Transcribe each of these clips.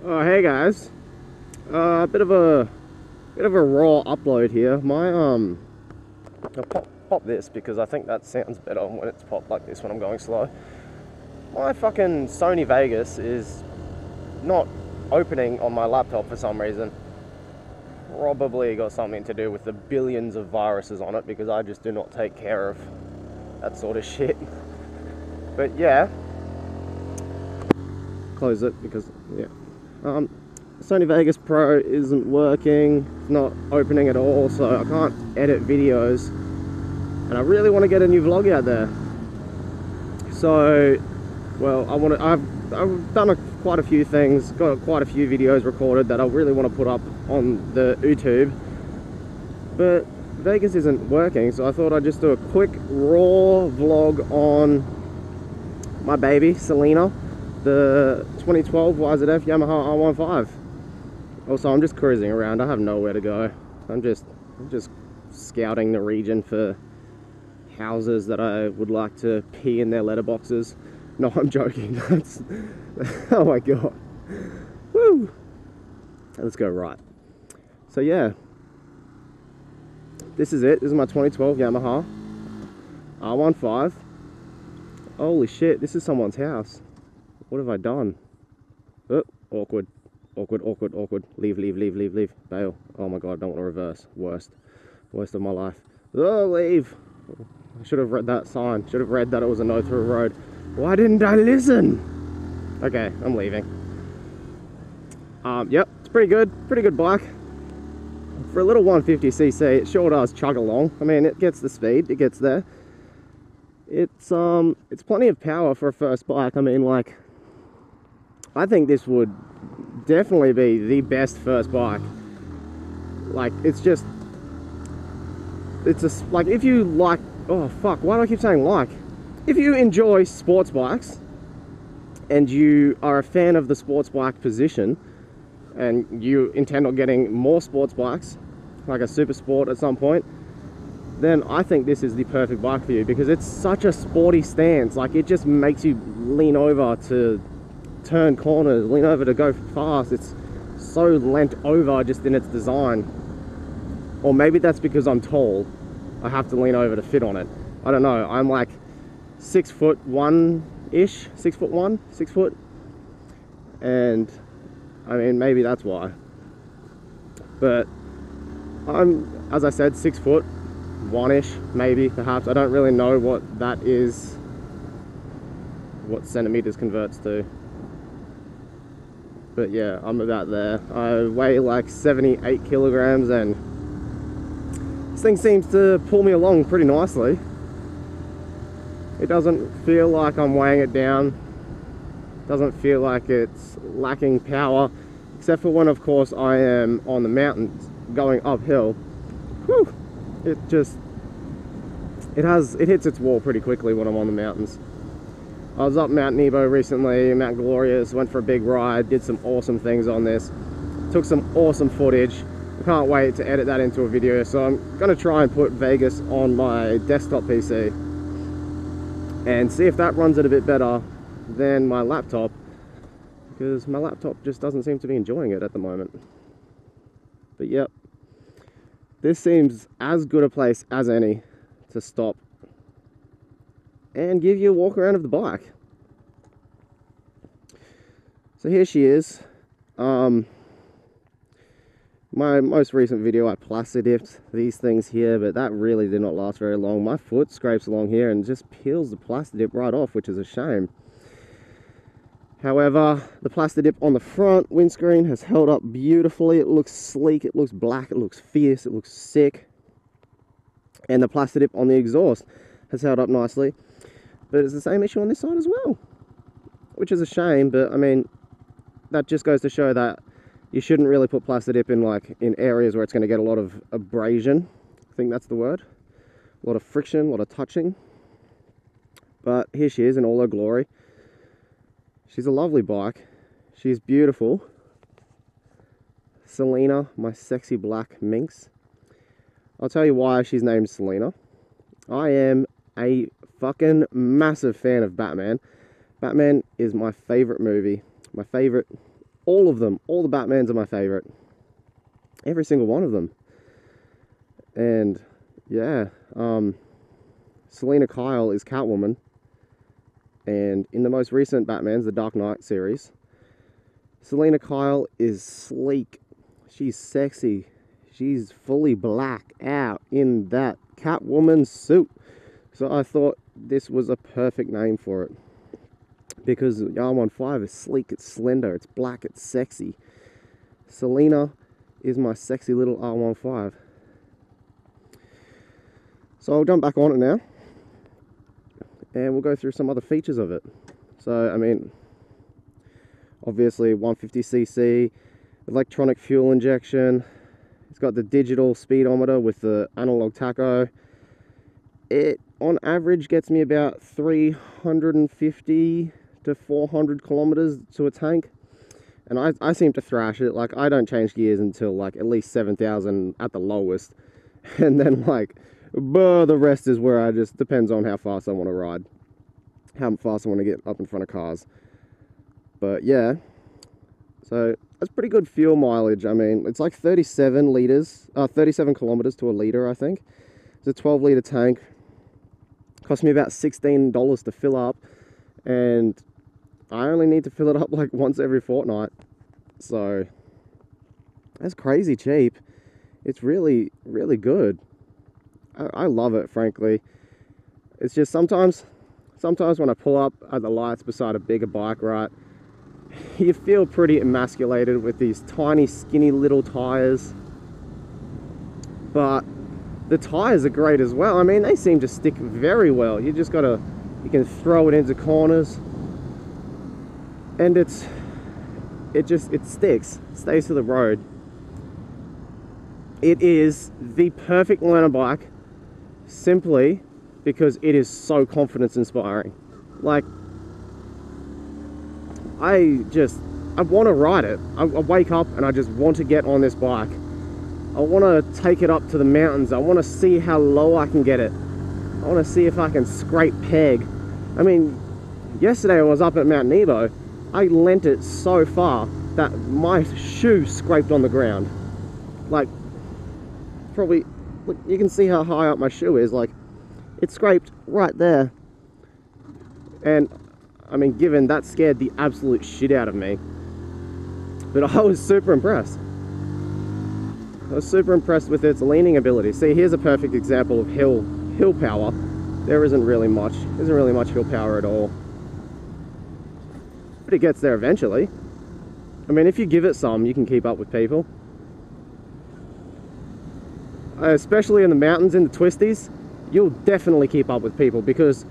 Oh, hey guys. Bit of a raw upload here. I'll pop this because I think that sounds better when it's popped like this when I'm going slow. My fucking Sony Vegas is not opening on my laptop for some reason. Probably got something to do with the billions of viruses on it because I just do not take care of that sort of shit. But yeah, close it because yeah. Sony Vegas Pro isn't working, it's not opening at all, so I can't edit videos, and I really want to get a new vlog out there. So, well, I've done quite a few things, got quite a few videos recorded that I really want to put up on the YouTube, but Vegas isn't working, so I thought I'd just do a quick raw vlog on my baby, Selena, the 2012 YZF Yamaha R15. Also, I'm just cruising around. I have nowhere to go. I'm just scouting the region for houses that I would like to pee in their letterboxes. No, I'm joking. That's oh my god. Woo! Let's go right. So yeah, this is it. This is my 2012 Yamaha R15. Holy shit! This is someone's house. What have I done? Oh, awkward. Awkward. Leave. Bail. Oh my god, I don't want to reverse. Worst of my life. Oh, leave. I should have read that sign. Should have read that it was a no through road. Why didn't I listen? Okay, I'm leaving. Yep, it's pretty good bike. For a little 150cc, it sure does chug along. I mean, it gets the speed, it gets there. It's plenty of power for a first bike. I mean, like, I think this would definitely be the best first bike. Like, like, if you like, oh fuck, why do I keep saying like? If you enjoy sports bikes and you are a fan of the sports bike position and you intend on getting more sports bikes, like a super sport at some point, then I think this is the perfect bike for you because it's such a sporty stance. Like, it just makes you lean over to turn corners, lean over to go fast. It's so leant over just in its design. Or maybe that's because I'm tall. I have to lean over to fit on it. I don't know. I'm like 6'1"-ish, 6 foot. And I mean, maybe that's why. But I'm, as I said, 6'1"-ish, maybe, perhaps. I don't really know what that is, what centimeters converts to. But yeah, I'm about there. I weigh like 78 kilograms and this thing seems to pull me along pretty nicely. It doesn't feel like I'm weighing it down. Doesn't feel like it's lacking power, except for when, of course, I am on the mountains going uphill. Whew! It hits its wall pretty quickly when I'm on the mountains. I was up Mount Nebo recently, Mount Glorious, went for a big ride, did some awesome things on this, took some awesome footage. I can't wait to edit that into a video, so I'm going to try and put Vegas on my desktop PC and see if that runs it a bit better than my laptop, because my laptop just doesn't seem to be enjoying it at the moment. But yep, this seems as good a place as any to stop and give you a walk around of the bike. So here she is. My most recent video, I plaster dipped these things here, but that really did not last very long. My foot scrapes along here and just peels the plaster dip right off, which is a shame. However, the plaster dip on the front windscreen has held up beautifully. It looks sleek, it looks black, it looks fierce, it looks sick. And the plaster dip on the exhaust has held up nicely. But it's the same issue on this side as well, which is a shame. But I mean, that just goes to show that you shouldn't really put plaster dip in areas where it's going to get a lot of abrasion. I think that's the word. A lot of friction, a lot of touching. But here she is in all her glory. She's a lovely bike. She's beautiful. Selena, my sexy black minx. I'll tell you why she's named Selena. I am a fucking massive fan of Batman. Batman is my favorite movie, my favorite All of them, all the Batmans are my favorite. Every single one of them. And yeah, Selina Kyle is Catwoman. And in the most recent Batman's, the Dark Knight series, Selina Kyle is sleek. She's sexy. She's fully black out in that Catwoman suit. So I thought this was a perfect name for it. Because the R15 is sleek, it's slender, it's black, it's sexy. Selina is my sexy little R15. So I'll jump back on it now. And we'll go through some other features of it. So, I mean, obviously 150cc, electronic fuel injection. It's got the digital speedometer with the analog tacho. It, on average, gets me about 350 to 400 kilometers to a tank. And I seem to thrash it. Like, I don't change gears until, like, at least 7,000 at the lowest. And then, like, the rest is where I just, depends on how fast I want to ride, how fast I want to get up in front of cars. But yeah, so that's pretty good fuel mileage. I mean, it's like 37 kilometers to a liter, I think. It's a 12-liter tank. Cost me about $16 to fill up, and I only need to fill it up like once every fortnight. So that's crazy cheap. It's really, really good. I love it, frankly. It's just sometimes when I pull up at the lights beside a bigger bike, right, you feel pretty emasculated with these tiny, skinny little tires. But the tires are great as well. I mean, they seem to stick very well. You can throw it into corners, and it sticks, stays to the road. It is the perfect learner bike, simply because it is so confidence inspiring. Like, I want to ride it. I wake up and I just want to get on this bike. I want to take it up to the mountains. I want to see how low I can get it. I want to see if I can scrape peg. I mean, yesterday I was up at Mount Nebo. I lent it so far that my shoe scraped on the ground. Like, probably, look, you can see how high up my shoe is. Like, it scraped right there. And I mean, given that scared the absolute shit out of me, but I was super impressed. I was super impressed with its leaning ability. See, here's a perfect example of hill power. There isn't really much hill power at all, but it gets there eventually. I mean, if you give it some, you can keep up with people. Especially in the mountains, in the twisties, you'll definitely keep up with people, because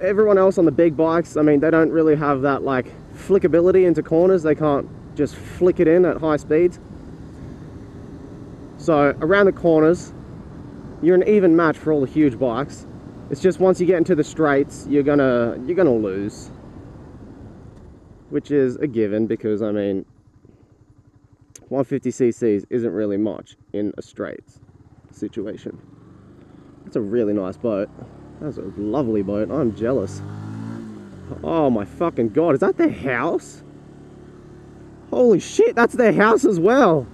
everyone else on the big bikes, I mean, they don't really have that, like, flickability into corners. They can't just flick it in at high speeds. So around the corners, you're an even match for all the huge bikes. It's just once you get into the straights, you're gonna lose, which is a given, because I mean, 150cc's isn't really much in a straights situation. It's a really nice boat. That's a lovely boat. I'm jealous. Oh my fucking god, is that their house? Holy shit, that's their house as well.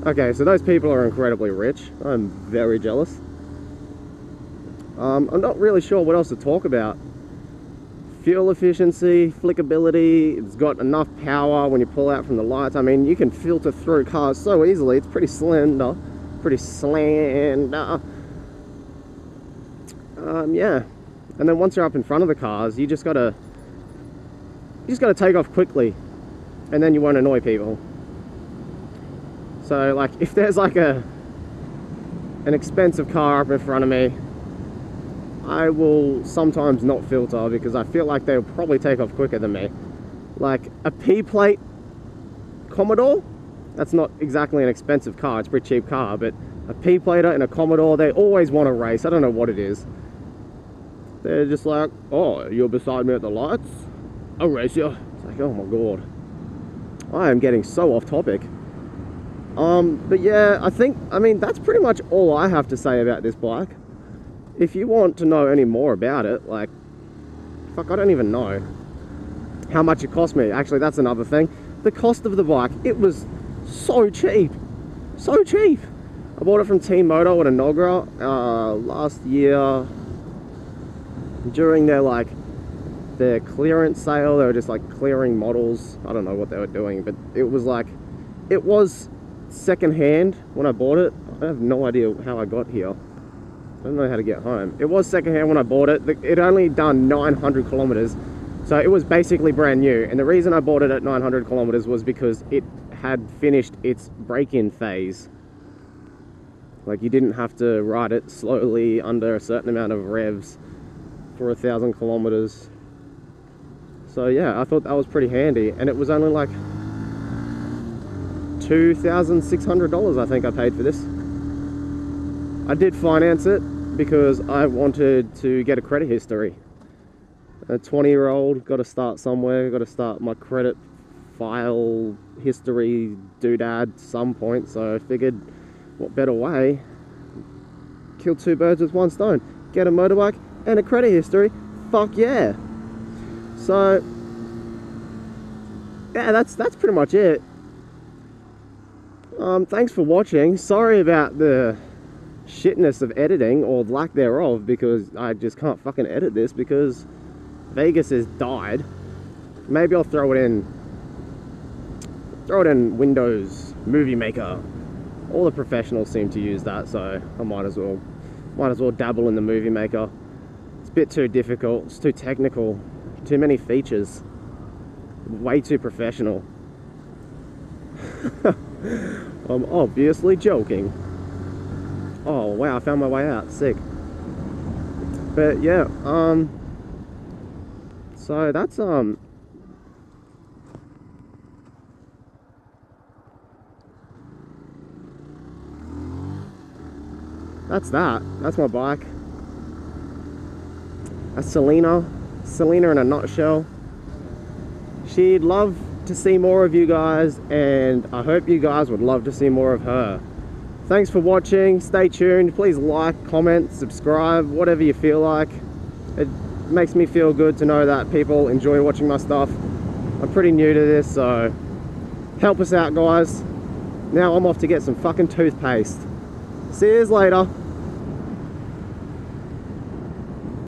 Okay, so those people are incredibly rich. I'm very jealous. I'm not really sure what else to talk about. Fuel efficiency, flickability, it's got enough power when you pull out from the lights. I mean, you can filter through cars so easily. It's pretty slender. Yeah. And then once you're up in front of the cars, you just gotta take off quickly, and then you won't annoy people. So, like, if there's like an expensive car up in front of me, I will sometimes not filter, because I feel like they'll probably take off quicker than me. Like a P-plate Commodore, that's not exactly an expensive car, it's a pretty cheap car, but a P-plater and a Commodore, they always want to race. I don't know what it is. They're just like, oh, you're beside me at the lights, I'll race you. It's like, oh my god, I am getting so off topic. But yeah, I mean, that's pretty much all I have to say about this bike. If you want to know any more about it, like, fuck, I don't even know how much it cost me. Actually, that's another thing. the cost of the bike, it was so cheap. So cheap. I bought it from Team Moto at Enogra last year during their clearance sale. They were just like clearing models. I don't know what they were doing, but it was second hand when I bought it. I have no idea how I got here. I don't know how to get home. It was second hand when I bought it. It only done 900 kilometers, so it was basically brand new. And the reason I bought it at 900 kilometers was because it had finished its break-in phase. Like, you didn't have to ride it slowly under a certain amount of revs for 1,000 kilometers. So yeah, I thought that was pretty handy, and it was only like $2,600 I think I paid for this. I did finance it because I wanted to get a credit history. A 20-year-old, got to start somewhere, got to start my credit file history doodad at some point, so I figured what better way, kill two birds with one stone, get a motorbike and a credit history. Fuck yeah. So yeah, that's pretty much it. Thanks for watching. Sorry about the shitness of editing, or lack thereof, because I just can't fucking edit this because Vegas has died. Maybe I'll throw it in Windows Movie Maker. All the professionals seem to use that, so I might as well dabble in the Movie Maker. It's a bit too difficult, it's too technical, too many features, way too professional. I'm obviously joking. Oh wow, I found my way out, sick. But yeah, so that's that's my bike. That's Selena in a nutshell. She'd love to see more of you guys, and I hope you guys would love to see more of her. Thanks for watching. Stay tuned. Please like, comment, subscribe, whatever you feel like. It makes me feel good to know that people enjoy watching my stuff. I'm pretty new to this, so help us out, guys. Now I'm off to get some fucking toothpaste. See you later.